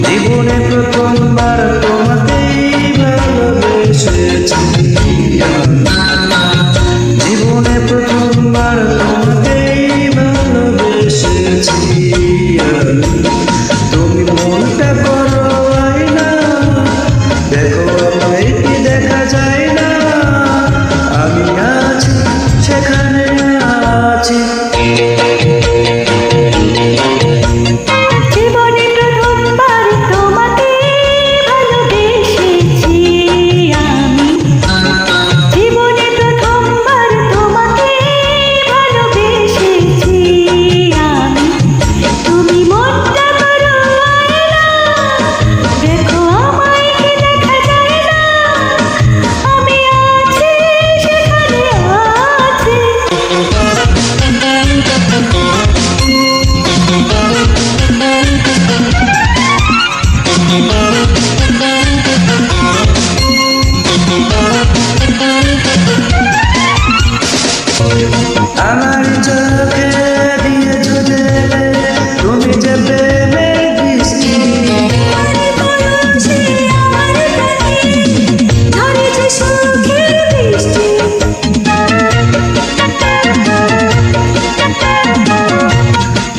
জীবনে প্রথমবার তোমাকেই ভালোবেসেছি, জীবনে প্রথমবার তোমাকেই ভালোবেসেছি। তুমি মনটা করো আয়না, দেখো আমায় কি দেখা যায় না, আমি আছি সেখানে আছি। আমার চোখে দিয়েছো জেলে তুমি যে প্রেমের দৃষ্টি,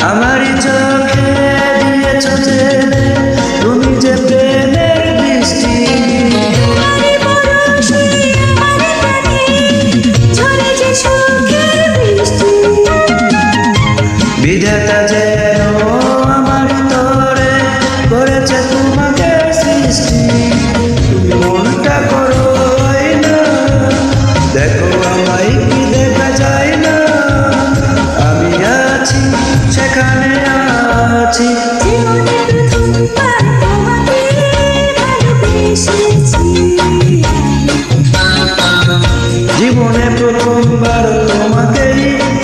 আমার চোখে দিয়েছো জেলে তুমি যে প্রেমের দৃষ্টি। বিধাতা যেন আমার তরে করেছে তোমাকে সৃষ্টি, তুমি মনটা করো আয়না, দেখো আমায় কি দেখা যায় না, আমি আছি সেখানে আছি। জীবনে প্রথমবার তোমাকেই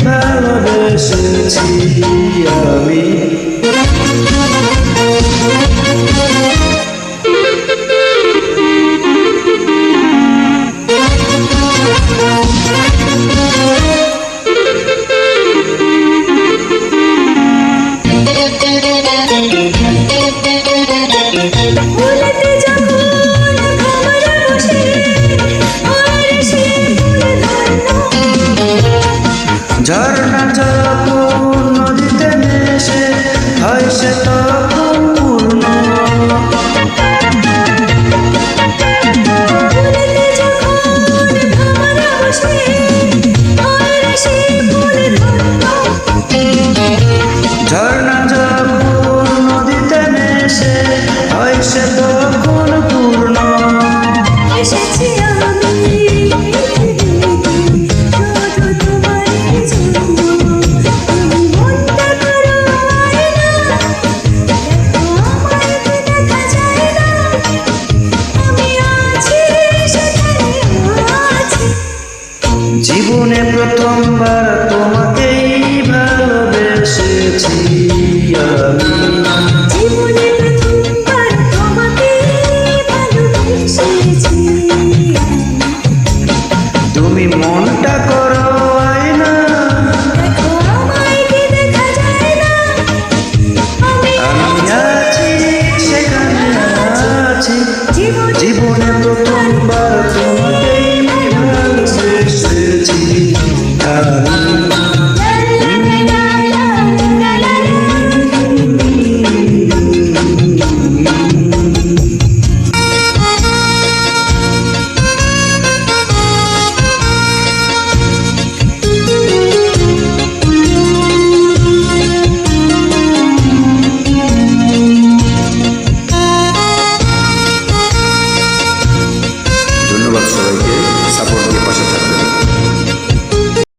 ভালোবেসেছি আমি। ঝর্ণা যখন নদীতে মেশে হয় সে তখন পূর্ণ, ঝর্ণা যখন নদীতে মেশে হয় সে তখন পূর্ণ। জীবনে প্রথমবার তোমাকেই ভালোবেসেছি আমি।